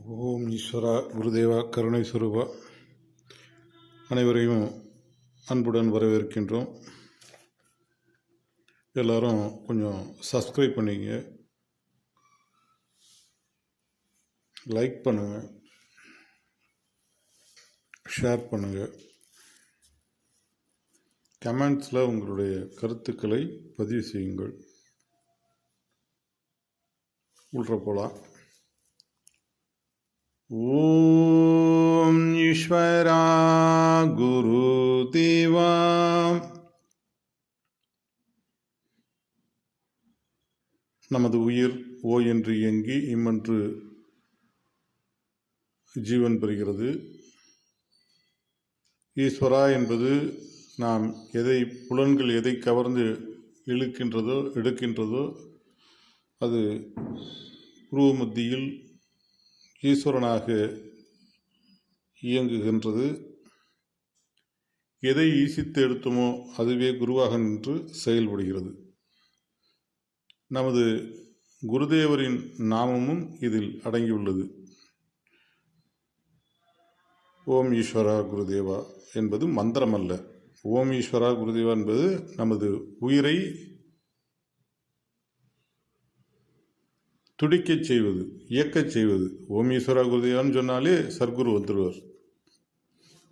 ஓம் ஈஸ்வரா குருதேவா கருணை சுரூபா அனைவரையும் அன்புடன் வரவேற்கின்றோம். எல்லாரும் கொஞ்சம் சப்ஸ்கிரைப் பண்ணிங்க, லைக் பண்ணுங்க, ஷேர் பண்ணுங்க, கமெண்ட்ஸில் உங்களுடைய கருத்துக்களை பதிவு செய்யுங்கள். உள்ள போகலாம். ஓம் ஈஸ்வரா குருதேவா. நமது உயிர் ஓ என்று இயங்கி இம்மன்று ஜீவன் பெறுகிறது. ஈஸ்வரா என்பது நாம் புலன்கள் எதை கவர்ந்து இழுக்கின்றதோ எடுக்கின்றதோ அது உருவ மத்தியில் ஈஸ்வரனாக இயங்குகின்றது. எதை ஈசித்து எடுத்தோமோ அதுவே குருவாக நின்று செயல்படுகிறது. நமது குருதேவரின் நாமமும் இதில் அடங்கியுள்ளது. ஓம் ஈஸ்வரா குருதேவா என்பது மந்திரம் அல்ல. ஓம் ஈஸ்வரா குருதேவா என்பது நமது உயிரை துடிக்கச் செய்வது, இயக்கச் செய்வது. ஓம் ஈஸ்வரா குருதேவான்னு சொன்னாலே சர்க்குரு வந்துடுவார்.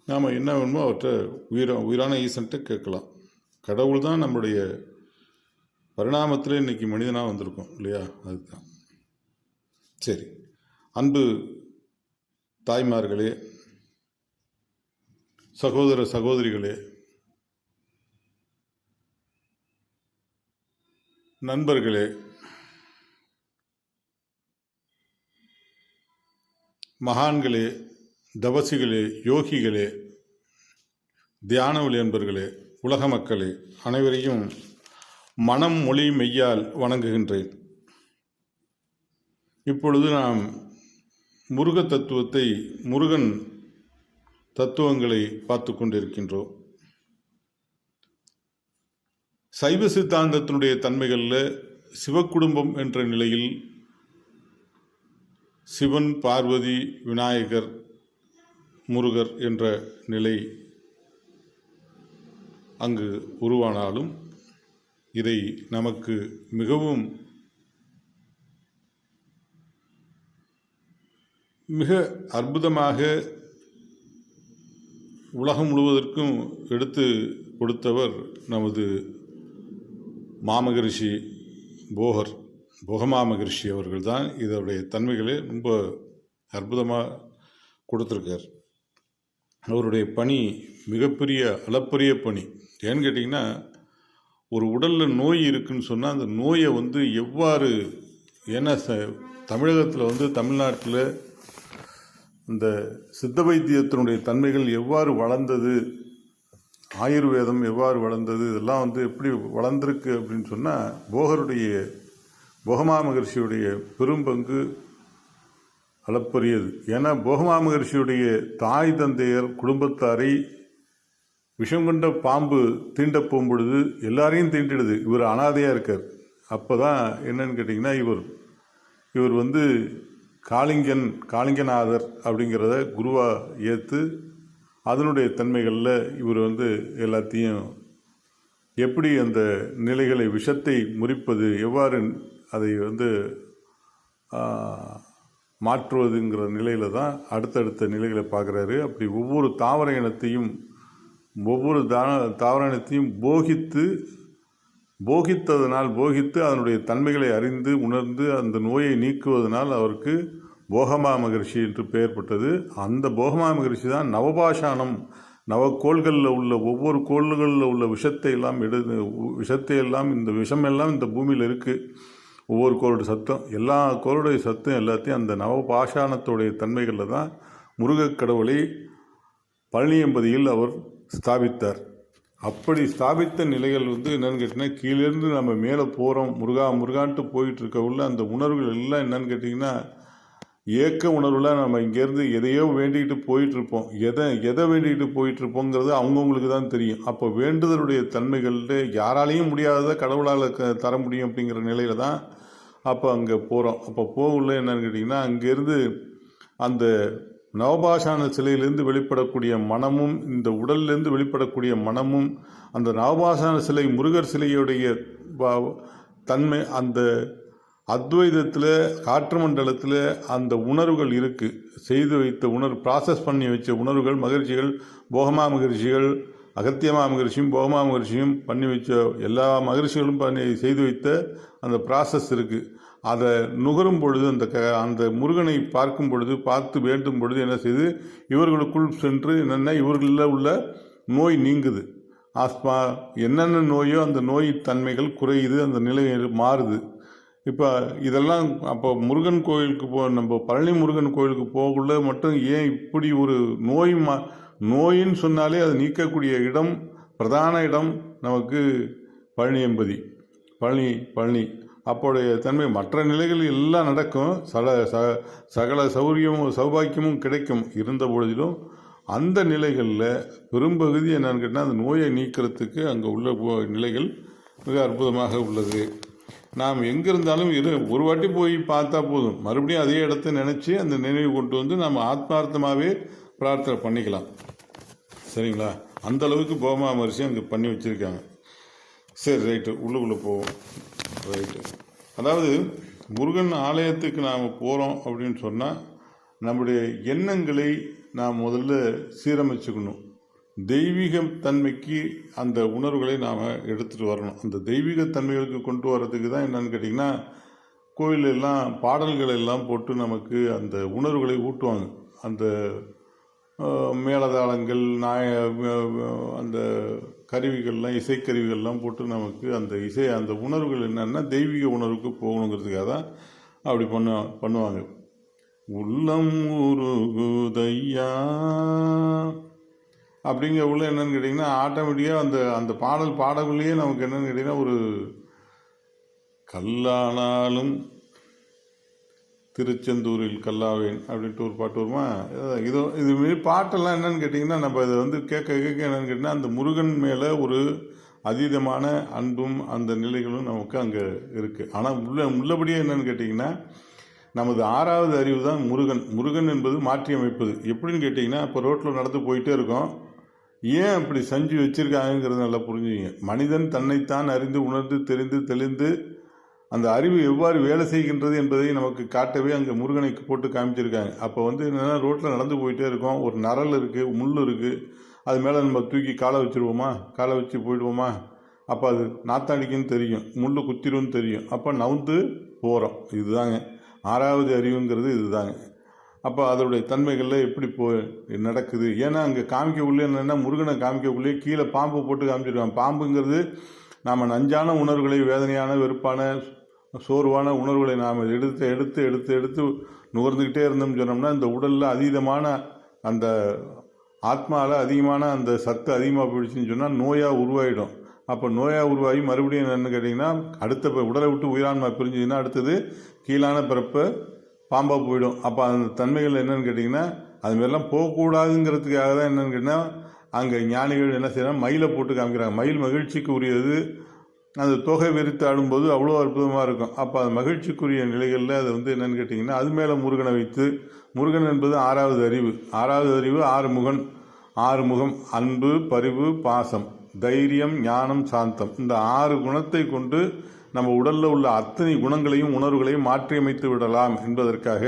நாம் என்ன வேணுமோ அவர்கிட்ட உயிரான ஈசன்ட்ட கேட்கலாம். கடவுள் தான் நம்முடைய பரிணாமத்தில் இன்னைக்கு மனிதனாக வந்திருக்கோம் இல்லையா? அதுதான். சரி, அன்பு தாய்மார்களே, சகோதர சகோதரிகளே, நண்பர்களே, மகான்களே, தவசிகளே, யோகிகளே, தியான விளையன்பர்களே, உலக மக்களே, அனைவரையும் மனம் மொழி மெய்யால் வணங்குகின்றேன். இப்பொழுது நாம் முருக தத்துவத்தை, முருகன் தத்துவங்களை பார்த்து கொண்டிருக்கின்றோம். சைவ சித்தாந்தத்தினுடைய தன்மைகளில் சிவக்குடும்பம் என்ற நிலையில் சிவன், பார்வதி, விநாயகர், முருகர் என்ற நிலை அங்கு உருவானாலும் இதை நமக்கு மிகவும் மிக அற்புதமாக உலகம் முழுவதற்கும் எடுத்து கொடுத்தவர் நமது மாமகரிஷி போகமா மகரிஷி அவர்கள் தான். இதனுடைய தன்மைகளே ரொம்ப அற்புதமாக கொடுத்துருக்கார். அவருடைய பணி மிகப்பெரிய அளப்பரிய பணி. ஏன்னு கேட்டிங்கன்னா, ஒரு உடலில் நோய் இருக்குன்னு சொன்னால் அந்த நோயை எவ்வாறு, ஏன்னா தமிழகத்தில் தமிழ்நாட்டில் இந்த சித்த வைத்தியத்தினுடைய தன்மைகள் எவ்வாறு வளர்ந்தது, ஆயுர்வேதம் எவ்வாறு வளர்ந்தது, இதெல்லாம் எப்படி வளர்ந்துருக்கு அப்படின்னு சொன்னால் போகமா மகரிஷியுடைய பெரும்பங்கு அளப்பரியது. ஏன்னா போகமா மகரிஷியுடைய தாய் தந்தையர் குடும்பத்தாரை விஷம் கொண்ட பாம்பு தீண்ட போகும்பொழுது எல்லாரையும் தீண்டிடுது. இவர் அனாதையாக இருக்கார். அப்போ தான் என்னன்னு கேட்டிங்கன்னா, இவர் காளிங்கநாதர் அப்படிங்கிறத குருவாக ஏற்று அதனுடைய தன்மைகளில் இவர் எல்லாத்தையும் எப்படி அந்த நிலைகளை, விஷத்தை முறிப்பது, எவ்வாறு அதை மாற்றுவதுங்கிற நிலையில் தான் அடுத்தடுத்த நிலைகளை பார்க்குறாரு. அப்படி ஒவ்வொரு தாவர இனத்தையும் போகித்து அதனுடைய தன்மைகளை அறிந்து உணர்ந்து அந்த நோயை நீக்குவதனால் அவருக்கு போகமா மகரிஷி என்று பெயர்பட்டது. அந்த போகமா மகரிஷி தான் நவபாஷானம், நவக்கோள்களில் உள்ள ஒவ்வொரு கோள்களில் உள்ள விஷத்தை எல்லாம் இந்த விஷமெல்லாம் இந்த பூமியில் இருக்குது. ஒவ்வொரு கோளுடைய சத்தம், எல்லா கோளுடைய சத்தம் எல்லாத்தையும் அந்த நவபாஷாணத்துடைய தன்மைகளில் தான் முருகக் கடவுளை பழனியம்பதியில் அவர் ஸ்தாபித்தார். அப்படி ஸ்தாபித்த நிலைகள் என்னன்னு கேட்டிங்கன்னா, கீழேருந்து நம்ம மேலே போகிறோம், முருகான்ட்டு போயிட்டு இருக்கவுள்ள அந்த உணர்வுகள் எல்லாம் என்னன்னு கேட்டிங்கன்னா, ஏக்க உணர்வில் நம்ம இங்கேருந்து எதையோ வேண்டிக்கிட்டு போயிட்டுருப்போம். எதை வேண்டிக்கிட்டு போயிட்டுருப்போங்கிறது அவங்கவுங்களுக்கு தான் தெரியும். அப்போ வேண்டுதலுடைய தன்மைகளில் யாராலையும் முடியாததை கடவுளால் தர முடியும் அப்படிங்கிற நிலையில் தான் அப்போ அங்கே போகிறோம். அப்போ போகல என்னன்னு கேட்டிங்கன்னா, அங்கேருந்து அந்த நவபாஷான சிலையிலிருந்து வெளிப்படக்கூடிய மனமும் இந்த உடல்லேருந்து வெளிப்படக்கூடிய மனமும் அந்த நவபாஷான சிலை முருகர் சிலையுடைய தன்மை அந்த அத்வைதத்தில் காற்று மண்டலத்தில் அந்த உணர்வுகள் இருக்குது. செய்து வைத்த உணர்வு, ப்ராசஸ் பண்ணி வச்ச உணர்வுகள் மகிழ்ச்சிகள், போகமா மகிழ்ச்சிகள், அகத்தியமா மகரிஷியும் போகமா மகரிஷியும் பண்ணி வச்ச எல்லா மகரிஷிகளும் செய்து வைத்த அந்த ப்ராசஸ் இருக்குது. அதை நுகரும் பொழுது அந்த முருகனை பார்க்கும் பொழுது, பார்த்து வேண்டும் பொழுது என்ன செய்து இவர்களுக்குள் சென்று என்னென்ன இவர்களில் உள்ள நோய் நீங்குது. ஆஸ்மா என்னென்ன நோயோ அந்த நோய் தன்மைகள் குறையுது, அந்த நிலை மாறுது. இப்போ இதெல்லாம் அப்போ முருகன் கோயிலுக்கு நம்ம பழனி முருகன் கோயிலுக்கு போகக்குள்ள மட்டும் ஏன் இப்படி ஒரு நோயின்னு சொன்னாலே அது நீக்கக்கூடிய இடம், பிரதான இடம் நமக்கு பழனி எம்பதி. பழனி அப்போடைய தன்மை மற்ற நிலைகள் எல்லாம் நடக்கும், சகல சௌபாக்கியமும் கிடைக்கும். இருந்த பொழுதிலும் அந்த நிலைகளில் பெரும்பகுதி என்னன்னு கேட்டால் அந்த நோயை நீக்கிறதுக்கு அங்கே உள்ள நிலைகள் மிக அற்புதமாக உள்ளது. நாம் எங்கே இருந்தாலும் ஒரு வாட்டி போய் பார்த்தா போதும், மறுபடியும் அதே இடத்த நினச்சி அந்த நினைவு கொண்டு வந்து நம்ம ஆத்மார்த்தமாகவே பிரார்த்தனை பண்ணிக்கலாம். சரிங்களா? அந்த அளவுக்கு போகமா மரிசி அங்கே பண்ணி வச்சுருக்காங்க. சரி, ரைட்டு, உள்ளுக்குள்ளே போவோம். ரைட்டு, அதாவது முருகன் ஆலயத்துக்கு நாம் போகிறோம் அப்படின்னு சொன்னால் நம்முடைய எண்ணங்களை நாம் முதல்ல சீரமைச்சுக்கணும். தெய்வீக தன்மைக்கு அந்த உணர்வுகளை நாம் எடுத்துகிட்டு வரணும். அந்த தெய்வீக தன்மைகளுக்கு கொண்டு வர்றதுக்கு தான் என்னென்னு கேட்டிங்கன்னா, கோயிலெல்லாம் பாடல்கள் எல்லாம் போட்டு நமக்கு அந்த உணர்வுகளை ஊட்டுவாங்க. அந்த மேளதாளங்கள், அந்த கருவிகள்லாம், இசைக்கருவிகள்லாம் போட்டு நமக்கு அந்த உணர்வுகள் என்னென்னா தெய்வீக உணர்வுக்கு போகணுங்கிறதுக்காக தான் அப்படி பண்ணுவாங்க. உள்ளம் உருகுதையா அப்படிங்கிற உள்ள என்னென்னு கேட்டிங்கன்னா, ஆட்டோமேட்டிக்காக அந்த பாடல் பாடக்குள்ளேயே நமக்கு என்னென்னு கேட்டிங்கன்னா, ஒரு கல்லானாலும் திருச்செந்தூரில் கல்லாவேன் அப்படின்ட்டு ஒரு பாட்டு வருமா? இதுமாரி பாட்டெல்லாம் என்னென்னு கேட்டிங்கன்னா, நம்ம இதை கேட்க என்னென்னு கேட்டிங்கன்னா, அந்த முருகன் மேலே ஒரு அதீதமான அன்பும் அந்த நிலைகளும் நமக்கு அங்கே இருக்குது. ஆனால் உள்ளபடியே என்னென்னு கேட்டிங்கன்னா, நமது 6வது அறிவு தான் முருகன் என்பது மாற்றி அமைப்பது. எப்படின்னு கேட்டிங்கன்னா, இப்போ ரோட்டில் நடந்து போயிட்டே இருக்கோம், ஏன் அப்படி செஞ்சு வச்சுருக்காங்கிறது நல்லா புரிஞ்சுங்க. மனிதன் தன்னைத்தான் அறிந்து உணர்ந்து தெரிந்து தெளிந்து அந்த அறிவு எவ்வாறு வேலை செய்கின்றது என்பதை நமக்கு காட்டவே அங்கே முருகனை போட்டு காமிச்சிருக்காங்க. அப்போ என்னென்னா, ரோட்டில் நடந்து போயிட்டே இருக்கோம், ஒரு நரல் இருக்குது, முள் இருக்குது, அது மேலே நம்ம தூக்கி காலை வச்சுருவோமா, காலை வச்சு போயிடுவோமா? அப்போ அது நாத்தாடிக்குன்னு தெரியும், முள் குத்திருன்னு தெரியும், அப்போ நவுந்து போகிறோம். இதுதாங்க 6வது அறிவுங்கிறது, இதுதாங்க. அப்போ அதனுடைய தன்மைகளில் எப்படி நடக்குது. ஏன்னா அங்கே காமிக்கக்குள்ளே என்னென்னா, முருகனை காமிக்கக்குள்ளே கீழே பாம்பு போட்டு காமிச்சிருக்காங்க. பாம்புங்கிறது நாம் நஞ்சான உணர்வுகளை, வேதனையான வெறுப்பான சோர்வான உணர்வுகளை நாம் எடுத்து எடுத்து எடுத்து எடுத்து நுகர்ந்துக்கிட்டே இருந்தோம்னு சொன்னோம்னா, இந்த உடலில் அதீதமான அந்த ஆத்மாவில் அதிகமான அந்த சத்து அதிகமாக போயிடுச்சுன்னு சொன்னால் நோயாக உருவாயிடும். அப்போ நோயாக உருவாகி மறுபடியும் என்னென்னு கேட்டிங்கன்னா, அடுத்த உடலை விட்டு உயிரான்மா பிரிஞ்சுதுன்னா அடுத்தது கீழான பிறப்பை பாம்பாக போயிடும். அப்போ அந்த தன்மைகள் என்னென்னு கேட்டிங்கன்னா, அதுமாரிலாம் போகக்கூடாதுங்கிறதுக்காக தான் என்னென்னு கேட்டிங்கன்னா, அங்கே ஞானிகள் என்ன செய்யறாங்க, மயிலை போட்டு காமிக்கிறாங்க. மயில் மகிழ்ச்சிக்கு உரியது. அந்த தொகை விரித்து ஆடும்போது அவ்வளோ அற்புதமாக இருக்கும். அப்போ அது மகிழ்ச்சிக்குரிய நிலைகளில் அது என்னென்னு கேட்டிங்கன்னா, அது மேலே முருகனை வைத்து, முருகன் என்பது 6வது அறிவு. 6வது அறிவு 6 முகம், அன்பு, பரிவு, பாசம், தைரியம், ஞானம், சாந்தம். இந்த 6 குணத்தை கொண்டு நம்ம உடலில் உள்ள அத்தனை குணங்களையும் உணர்வுகளையும் மாற்றியமைத்து விடலாம் என்பதற்காக.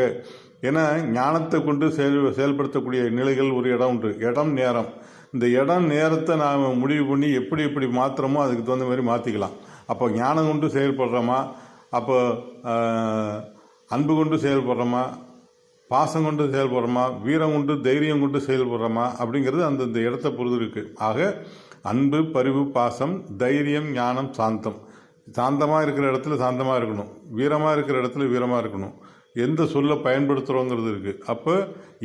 ஏன்னா ஞானத்தை கொண்டு செயல்படுத்தக்கூடிய நிலைகள் ஒரு இடம் உண்டு, இடம் நேரம். இந்த இடம் நேரத்தை நாம் முடிவு பண்ணி எப்படி எப்படி மாற்றுறோமோ அதுக்கு தகுந்த மாதிரி மாற்றிக்கலாம். அப்போ ஞானம் கொண்டு செயல்படுறோமா, அப்போ அன்பு கொண்டு செயல்படுறோமா, பாசம் கொண்டு செயல்படுறோமா, வீரம் கொண்டு தைரியம் கொண்டு செயல்படுறோமா அப்படிங்கிறது அந்தந்த இடத்தை பொறுத்து இருக்குது. ஆக அன்பு, பரிவு, பாசம், தைரியம், ஞானம், சாந்தம். சாந்தமாக இருக்கிற இடத்துல சாந்தமாக இருக்கணும், வீரமாக இருக்கிற இடத்துல வீரமாக இருக்கணும். எந்த சொல்லை பயன்படுத்துகிறோங்கிறது இருக்குது. அப்போ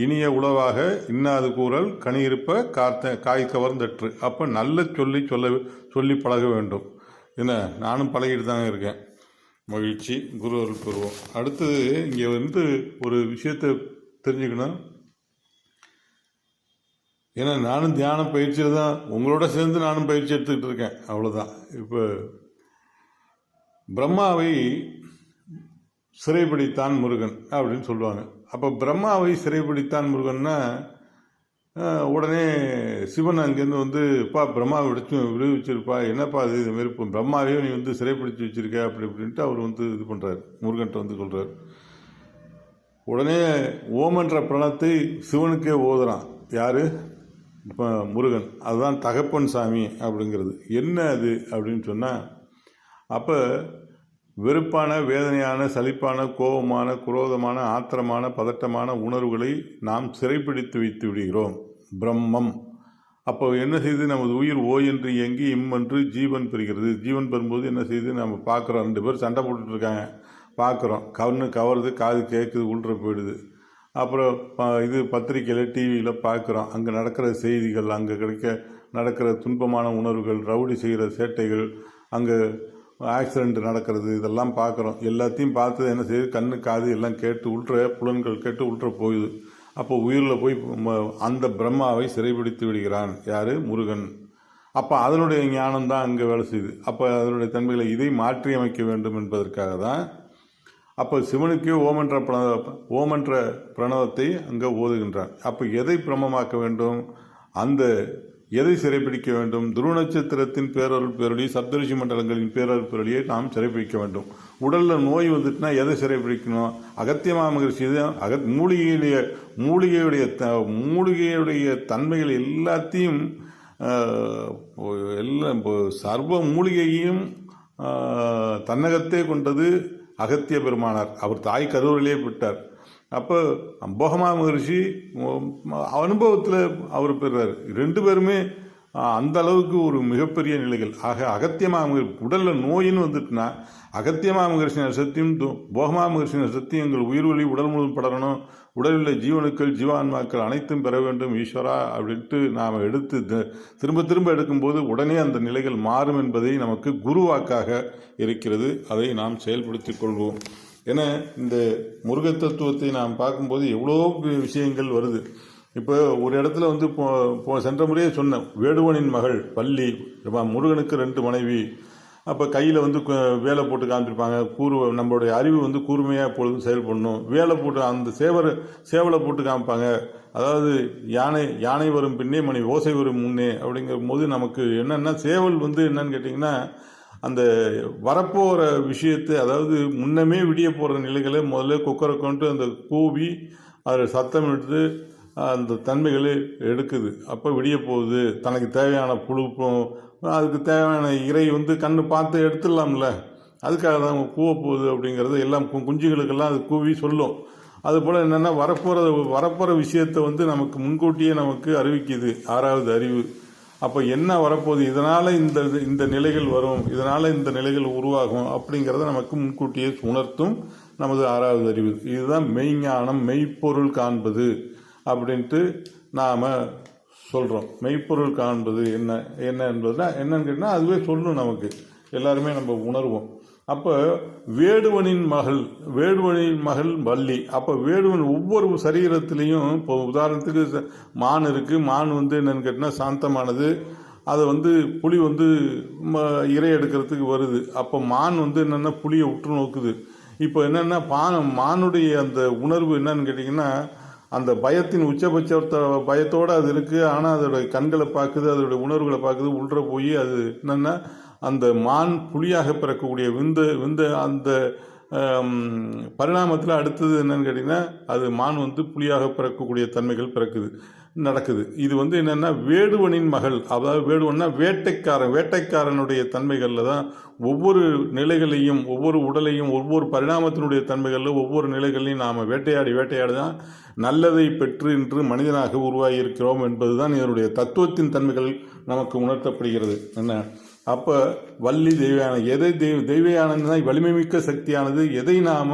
இனிய உளவாக இன்னாது கூறல் கனி இருப்ப காய் கவர்ந்தற்று. அப்போ நல்ல சொல்லி பழக வேண்டும். என்ன, நானும் பழகிட்டு தாங்க இருக்கேன். மகிழ்ச்சி, குரு அருள் பெறுவோம். அடுத்தது இங்கே ஒரு விஷயத்தை தெரிஞ்சுக்கணும். ஏன்னா நானும் தியான பயிற்சியில் தான் உங்களோட சேர்ந்து நானும் பயிற்சி எடுத்துக்கிட்டு இருக்கேன், அவ்வளோதான். இப்போ பிரம்மாவை சிறைப்பிடித்தான் முருகன் அப்படின்னு சொல்லுவாங்க. அப்போ பிரம்மாவை சிறைப்பிடித்தான் முருகன்னா உடனே சிவன் அங்கேருந்து வந்து பிரம்மாவை விடுவிச்சிருப்பா, என்னப்பா அது இதுமாரி இப்போ பிரம்மாவையும் நீ வந்து சிறைப்பிடிச்சு வச்சிருக்க அப்படி இப்படின்ட்டு அவர் வந்து இது பண்ணுறாரு, முருகன்ட்ட வந்து சொல்கிறார். உடனே ஓமன்ற பிரணத்தை சிவனுக்கே ஓதுறான். யார்? இப்போ முருகன். அதுதான் தகப்பன் சாமி அப்படிங்கிறது. என்ன அது அப்படின்னு சொன்னால், அப்போ வெறுப்பான, வேதனையான, சலிப்பான, கோபமான, குரோதமான, ஆத்திரமான, பதட்டமான உணர்வுகளை நாம் சிறைப்பிடித்து வைத்து விடுகிறோம். பிரம்மம். அப்போ என்ன செய்து நமது உயிர் ஓ என்று இயங்கி என்று ஜீவன் பெறுகிறது. ஜீவன் பெறும்போது என்ன செய்து நம்ம பார்க்குறோம், 2 பேர் சண்டை போட்டுட்டு இருக்காங்க, பார்க்குறோம், கண்ணு கவருது, காது கேட்குது, உள்ற போயிடுது. அப்புறம் இது பத்திரிக்கையில், டிவியில் பார்க்குறோம், அங்கே நடக்கிற செய்திகள், அங்கே நடக்கிற துன்பமான உணர்வுகள், ரவுடி செய்கிற சேட்டைகள், அங்கே ஆக்சிடெண்ட் நடக்கிறது, இதெல்லாம் பார்க்குறோம். எல்லாத்தையும் பார்த்து என்ன செய்யுது, கண்ணு காது எல்லாம் கேட்டு புலன்கள் கேட்டு உள்ற போயுது. அப்போ உயிரில் போய் அந்த பிரம்மாவை சிறைப்பிடித்து விடுகிறான். யார்? முருகன். அப்போ அதனுடைய ஞானம் தான் அங்கே வேலை செய்யுது. அப்போ அதனுடைய தன்மைகளை இதை மாற்றி அமைக்க வேண்டும் என்பதற்காக தான் அப்போ சிவனுக்கே ஓமன்ற பிரணவத்தை அங்கே ஓதுகின்றான். அப்போ எதை பிரம்மமாக்க வேண்டும்? அந்த எதை சிறைப்பிடிக்க வேண்டும்? துருவ நட்சத்திரத்தின் பேரருள் பேரொழி, சப்தரிஷி மண்டலங்களின் பேரருள் பேரொழியை நாம் சிறைப்பிடிக்க வேண்டும். உடலில் நோய் வந்துட்டுனா எதை சிறைப்பிடிக்கணும்? அகத்தியமா மகிழ்ச்சி தான். மூலிகையுடைய தன்மைகள் எல்லாத்தையும் எல்லாம் சர்வ மூலிகையையும் தன்னகத்தே கொண்டது அகத்திய பெருமானார். அவர் தாய் கருவறையிலே விட்டார். அப்போ போகமா மகரிஷி அனுபவத்தில் அவர் பெறுறார். 2 பேருமே அந்த அளவுக்கு ஒரு மிகப்பெரிய நிலைகள். ஆக அகத்தியமா உடலில் நோயின்னு வந்துட்டுனா அகத்தியமா மகரிஷின் சத்தியம், போகமா மகரிஷின் சத்தியம் எங்கள் உயிர் வழி உடல் முழுவதும் படரணும், உடலில் ஜீவனுக்கள் ஜீவான்மாக்கள் அனைத்தும் பெற வேண்டும் ஈஸ்வரா அப்படின்ட்டு நாம் எடுத்து திரும்ப திரும்ப எடுக்கும்போது உடனே அந்த நிலைகள் மாறும் என்பதை நமக்கு குருவாக்காக இருக்கிறது. அதை நாம் செயல்படுத்திக் கொள்வோம். ஏன்னா இந்த முருக தத்துவத்தை நாம் பார்க்கும்போது எவ்வளோ விஷயங்கள் வருது. இப்போ ஒரு இடத்துல வந்து சென்ற முறையே சொன்னேன், வேடுவனின் மகள் வள்ளி, முருகனுக்கு 2 மனைவி. அப்போ கையில் வந்து வேலை போட்டு காமிச்சிருப்பாங்க. நம்மளுடைய அறிவு வந்து கூர்மையாக எப்பொழுதும் செயல்படணும். வேலை போட்டு அந்த சேவலை போட்டு காமிப்பாங்க. அதாவது யானை வரும் பின்னே மணி ஓசை வரும் முன்னே அப்படிங்கிற போது நமக்கு என்னென்னா சேவல் வந்து என்னன்னு கேட்டிங்கன்னா அந்த வரப்போகிற விஷயத்தை, அதாவது முன்னமே விடிய போகிற நிலைகளை முதல்ல கொக்கரை கொண்டு அந்த கூவி அதில் சத்தம் எடுத்து அந்த தன்மைகளை எடுக்குது. அப்போ விடிய போகுது, தனக்கு தேவையான புழுப்பும் அதுக்கு தேவையான இறை வந்து கண்ணு பார்த்து எடுத்துடலாம்ல, அதுக்காக தான் கூவ போகுது அப்படிங்கிறது எல்லாம் குஞ்சுகளுக்கெல்லாம் அது கூவி சொல்லும். அதுபோல் என்னென்னா வரப்போகிற விஷயத்தை வந்து நமக்கு முன்கூட்டியே நமக்கு அறிவிக்குது 6வது அறிவு. அப்போ என்ன வரப்போகுது, இதனால் இந்த நிலைகள் வரும், இதனால் இந்த நிலைகள் உருவாகும் அப்படிங்கிறத நமக்கு முன்கூட்டியே உணர்த்தும் நமது 6வது அறிவு. இதுதான் மெய்ஞானம், மெய்ப்பொருள் காண்பது அப்படின்ட்டு நாம் சொல்கிறோம். மெய்ப்பொருள் காண்பது என்ன என்பதுனா என்னன்னு கேட்டால் அதுவே சொல்லணும், நமக்கு எல்லாருமே நம்ம உணர்வோம். அப்போ வேடுவனின் மகள் வள்ளி. அப்போ வேடுவன் ஒவ்வொரு சரீரத்திலையும், இப்போ உதாரணத்துக்கு மான் இருக்குது. மான் வந்து என்னென்னு கேட்டால் சாந்தமானது. அதை வந்து புலி வந்து இறை எடுக்கிறதுக்கு வருது. அப்போ மான் வந்து என்னென்னா புலியை உற்று நோக்குது. இப்போ என்னென்னா மானுடைய அந்த உணர்வு என்னன்னு கேட்டிங்கன்னா அந்த பயத்தின் உச்சபட்ச பயத்தோடு அது இருக்குது. ஆனால் அதோடைய கண்களை பார்க்குது, அதோடைய உணர்வுகளை பார்க்குது, உள்ற போய் அது என்னென்னா அந்த மான் புலியாக பிறக்கக்கூடிய விந்த அந்த பரிணாமத்தில் அடுத்தது என்னன்னு கேட்டிங்கன்னா அது மான் வந்து புலியாக பிறக்கக்கூடிய தன்மைகள் நடக்குது. இது வந்து என்னென்னா வேடுவனின் மகள். அதாவது வேடுவன்னா வேட்டைக்காரனுடைய தன்மைகளில் தான் ஒவ்வொரு நிலைகளையும், ஒவ்வொரு உடலையும், ஒவ்வொரு பரிணாமத்தினுடைய தன்மைகளில் ஒவ்வொரு நிலைகளையும் நாம் வேட்டையாடி தான் நல்லதை பெற்று இன்று மனிதனாக உருவாகி இருக்கிறோம் என்பது தான் இதனுடைய தத்துவத்தின் தன்மைகள் நமக்கு உணர்த்தப்படுகிறது. என்ன அப்போ வள்ளி தெய்வயான, எதை தெய்வயானதுனா வலிமை மிக்க சக்தியானது. எதை நாம்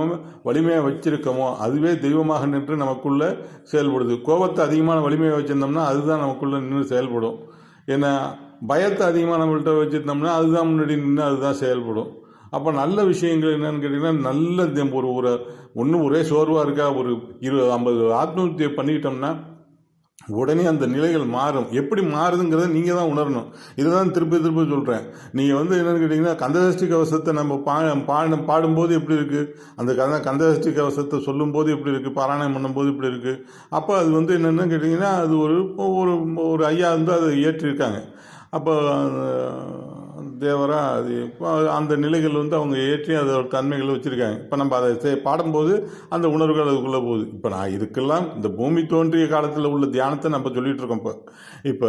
வலிமையாக வச்சிருக்கோமோ அதுவே தெய்வமாக நின்று நமக்குள்ள செயல்படுது. கோபத்தை அதிகமான வலிமையாக வச்சுருந்தோம்னா அதுதான் நமக்குள்ள நின்று செயல்படும். ஏன்னா பயத்தை அதிகமாக நம்மள்கிட்ட வச்சுருந்தோம்னா அதுதான் முன்னாடி நின்று அதுதான் செயல்படும். அப்போ நல்ல விஷயங்கள் என்னன்னு கேட்டிங்கன்னா, நல்ல ஒரே சோர்வாக இருக்கா, ஒரு 20-50 ஆத்மஹத்தியை பண்ணிக்கிட்டோம்னா உடனே அந்த நிலைகள் மாறும். எப்படி மாறுதுங்கிறத நீங்கள் தான் உணரணும். இதை தான் திருப்பி திருப்பி சொல்கிறேன். நீங்கள் என்னென்னு கேட்டிங்கன்னா, கந்தசஷ்டி கவசத்தை நம்ம பாடும்போது எப்படி இருக்குது, அந்த கந்தசஷ்டி கவசத்தை சொல்லும்போது எப்படி இருக்குது, பாராயணம் பண்ணும்போது எப்படி இருக்குது. அப்போ அது என்னென்னு கேட்டிங்கன்னா, அது ஒரு ஐயா அதை ஏற்றிருக்காங்க. அப்போ தேவரா அது இப்போ அந்த நிலைகள் அவங்க ஏற்றி அதோட தன்மைகளை வச்சுருக்காங்க. இப்போ நம்ம அதை பாடும்போது அந்த உணர்வுகள் அதுக்குள்ளே போகுது. இப்போ நான் இதுக்கெல்லாம் இந்த பூமி தோன்றிய காலத்தில் உள்ள தியானத்தை நம்ம சொல்லிகிட்டு இருக்கோம். இப்போ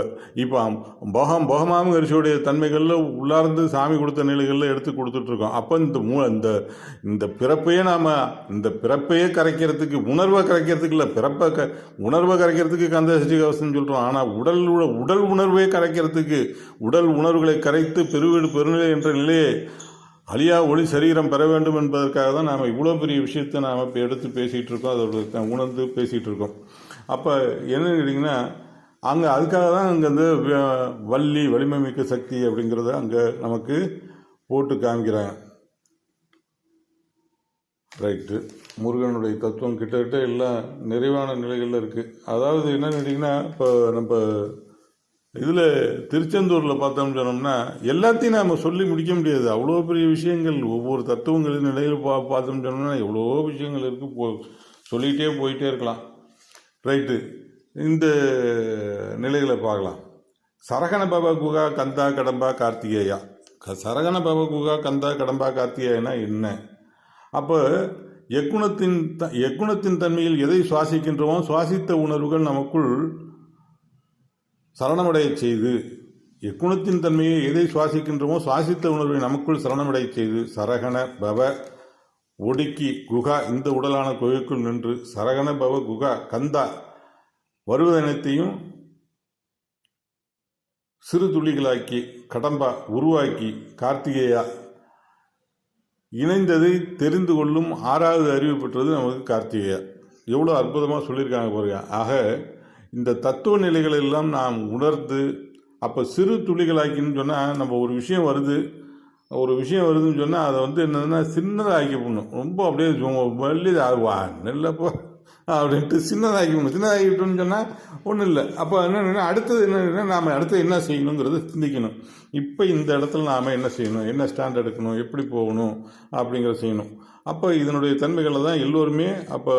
போகமாம ரிஷியுடைய தன்மைகளில் உள்ளார்ந்து சாமி கொடுத்த நிலைகளில் எடுத்து கொடுத்துட்ருக்கோம். அப்போ இந்த பிறப்பையே இந்த பிறப்பையே கரைக்கிறதுக்கு, உணர்வை கரைக்கிறதுக்கு இல்லை, உணர்வை கரைக்கிறதுக்கு கந்தசஷ்டி கவசம் சொல்கிறோம். ஆனால் உடல் உணர்வே கரைக்கிறதுக்கு, உடல் உணர்வுகளை கரைத்து பெருநிலை என்ற நிலையை அழியா ஒளி சரீரம் பெற வேண்டும் என்பதற்காக தான் நாம் இவ்வளோ பெரிய விஷயத்தை நாம் இப்போ எடுத்து பேசிகிட்டு இருக்கோம், அதோட உணர்ந்து பேசிகிட்டு இருக்கோம். அப்போ என்னன்னு கேட்டிங்கன்னா, அதுக்காக தான் அங்கே வள்ளி வலிமை மிக்க சக்தி அப்படிங்கிறத அங்கே நமக்கு போட்டு காமிக்கிறாங்க. ரைட்டு. முருகனுடைய தத்துவம் கிட்டத்தட்ட எல்லாம் நிறைவான நிலைகளில் இருக்குது. அதாவது என்னன்னு கேட்டிங்கன்னா, இப்போ நம்ம இதில் திருச்செந்தூரில் பார்த்தோம்னு சொன்னோம்னா எல்லாத்தையும் நாம் சொல்லி முடிக்க முடியாது. அவ்வளோ பெரிய விஷயங்கள் ஒவ்வொரு தத்துவங்களின் நிலையில் பார்த்தோம்னு சொன்னோம்னா எவ்வளோ விஷயங்கள் இருக்குது, சொல்லிகிட்டே போயிட்டே இருக்கலாம். ரைட்டு. இந்த நிலைகளை பார்க்கலாம். சரகண பவ குகா கந்தா கடம்பா கார்த்திகேயா. சரகண பவ குகா கந்தா கடம்பா கார்த்திகேயனா என்ன? அப்போ எக்குணத்தின் தன்மையில் எதை சுவாசிக்கின்றோமோ சுவாசித்த உணர்வுகள் நமக்குள் சரணமடைய செய்து, எக்குணத்தின் தன்மையை எதை சுவாசிக்கின்றோமோ சுவாசித்த உணர்வை நமக்குள் சரணமடைய செய்து, சரகண பவ ஒடுக்கி குகா இந்த உடலான குகைக்குள் நின்று சரகண பவ குகா கந்தா வருவதனைத்தையும் சிறு துளிகளாக்கி கடம்பா உருவாக்கி கார்த்திகேயா இணைந்ததை தெரிந்து கொள்ளும் 6வது அறிவு பெற்றது நமக்கு கார்த்திகேயா. எவ்வளோ அற்புதமாக சொல்லியிருக்காங்க பாருங்க. ஆக இந்த தத்துவ நிலைகள் எல்லாம் நாம் உணர்ந்து, அப்போ சிறு துளிகளாக்கின்னு சொன்னால் நம்ம ஒரு விஷயம் வருதுன்னு சொன்னால் அதை என்னதுன்னா சின்னதாக்கி போடணும். ரொம்ப அப்படியே வள்ளி நெல்லப்போ அப்படின்ட்டு சின்னதாக்கிட்டோம்னு சொன்னால் ஒன்றும் இல்லை. அப்போ என்னென்னா அடுத்தது என்னென்னா நாம் அடுத்தது என்ன செய்யணுங்கிறத சிந்திக்கணும். இப்போ இந்த இடத்துல நாம் என்ன செய்யணும், என்ன ஸ்டாண்ட் எடுக்கணும், எப்படி போகணும் அப்படிங்கிற செய்யணும். அப்போ இதனுடைய தன்மைகளை தான் எல்லோருமே அப்போ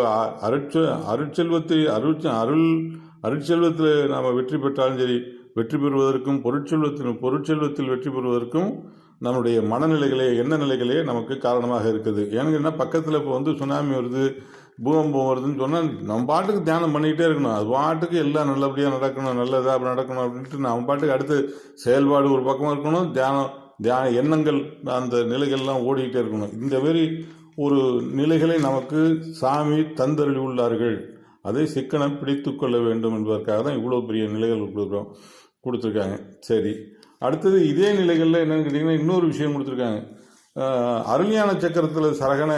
அருட்செல்வத்தில் நாம் வெற்றி பெற்றாலும் சரி, வெற்றி பெறுவதற்கும் பொருட்செல்வத்தில் வெற்றி பெறுவதற்கும் நம்முடைய மனநிலைகளே எண்ண நிலைகளே நமக்கு காரணமாக இருக்குது. ஏன்னா பக்கத்தில் இப்போ சுனாமி வருது, பூகம்பம் வருதுன்னு சொன்னால் நம்ம பாட்டுக்கு தியானம் பண்ணிக்கிட்டே இருக்கணும். அது பாட்டுக்கு எல்லாம் நல்லபடியாக நடக்கணும், நல்லதாக நடக்கணும் அப்படின்ட்டு நம்ம பாட்டுக்கு அடுத்து செயல்பாடு ஒரு பக்கமாக இருக்கணும், தியான எண்ணங்கள் அந்த நிலைகள்லாம் ஓடிக்கிட்டே இருக்கணும். இந்த மாரி ஒரு நிலைகளை நமக்கு சாமி தந்தருளி உள்ளார்கள். அதை சிக்கனம் பிடித்து கொள்ள வேண்டும் என்பதற்காக தான் இவ்வளோ பெரிய நிலைகள் கொடுத்துருக்காங்க. சரி, அடுத்தது இதே நிலைகளில் என்னென்னு கேட்டிங்கன்னா இன்னொரு விஷயம் கொடுத்துருக்காங்க. அருள்ஞான சக்கரத்தில் சரகண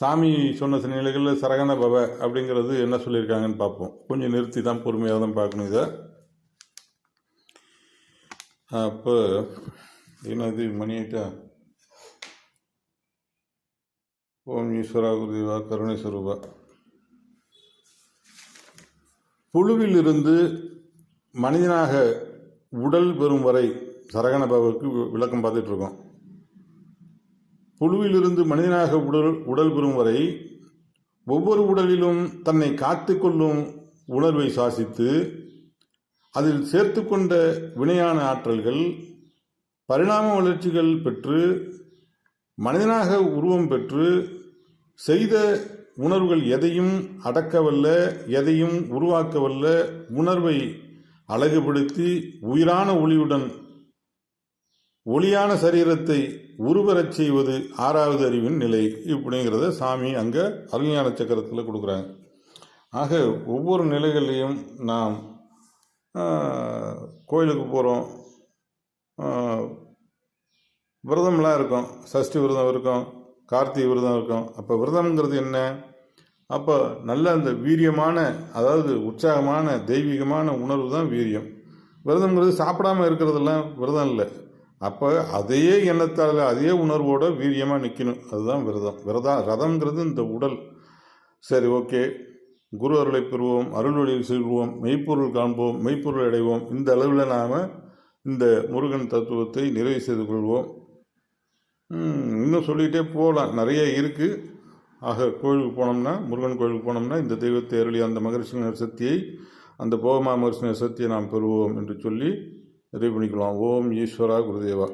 சாமி சொன்ன நிலைகளில் சரகண பவ அப்படிங்கிறது என்ன சொல்லியிருக்காங்கன்னு பார்ப்போம். கொஞ்சம் நிறுத்தி தான் பொறுமையாக தான் பார்க்கணும் இதை. அப்போ என்னது மணியாயிட்டா? ஓம் ஈஸ்வரா குருதேவா கருணை ஸ்வரூபா. புழுவிலிருந்து மனிதனாக உடல் பெறும் வரை சரகண பவருக்கு விளக்கம் பார்த்துட்டு இருக்கோம். புழுவிலிருந்து மனிதனாக உடல் பெறும் வரை ஒவ்வொரு உடலிலும் தன்னை காத்து கொள்ளும் உணர்வை சுவாசித்து அதில் சேர்த்து கொண்ட வினையான ஆற்றல்கள் பரிணாம வளர்ச்சிகள் பெற்று மனிதனாக உருவம் பெற்று செய்த உணர்வுகள் எதையும் அடக்கவல்ல, எதையும் உருவாக்கவல்ல உணர்வை அழகுபடுத்தி உயிரான ஒளியுடன் ஒளியான சரீரத்தை உருவரச் செய்வது 6வது அறிவின் நிலை. இப்படிங்கிறத சாமி அங்கே அருள்ஞான சக்கரத்தில் கொடுக்குறாங்க. ஆக ஒவ்வொரு நிலைகளையும் நாம் கோயிலுக்கு போகிறோம், விரதம்லாம் இருக்கும், சஷ்டி விரதம் இருக்கும், கார்த்திகை விரதம் இருக்கும். அப்போ விரதம்ங்கிறது என்ன? அப்போ நல்ல அந்த வீரியமான, அதாவது உற்சாகமான தெய்வீகமான உணர்வு தான் வீரியம். விரதம்ங்கிறது சாப்பிடாமல் இருக்கிறதெல்லாம் விரதம் இல்லை. அப்போ அதையே எண்ணத்தால் அதே உணர்வோட வீரியமாக நிற்கணும், அதுதான் விரதம். ரதம்ங்கிறது இந்த உடல். சரி, ஓகே. குரு அருளை பெறுவோம், அருள் வழியில் செல்வோம், மெய்ப்பொருள் காண்போம், மெய்ப்பொருள் அடைவோம். இந்த அளவில் நாம் இந்த முருகன் தத்துவத்தை நிறைவு செய்து கொள்வோம். இன்னும் சொல்லிகிட்டே போகலாம், நிறைய இருக்குது. ஆக கோயிலுக்கு போனோம்னா, முருகன் கோயிலுக்கு போனோம்னா இந்த தெய்வத்தை அருளி அந்த மகரிஷி சக்தியை, அந்த போகமா மகரிஷி சக்தியை நாம் பெறுவோம் என்று சொல்லி நிறைவு பண்ணிக்கலாம். ஓம் ஈஸ்வரா குருதேவா.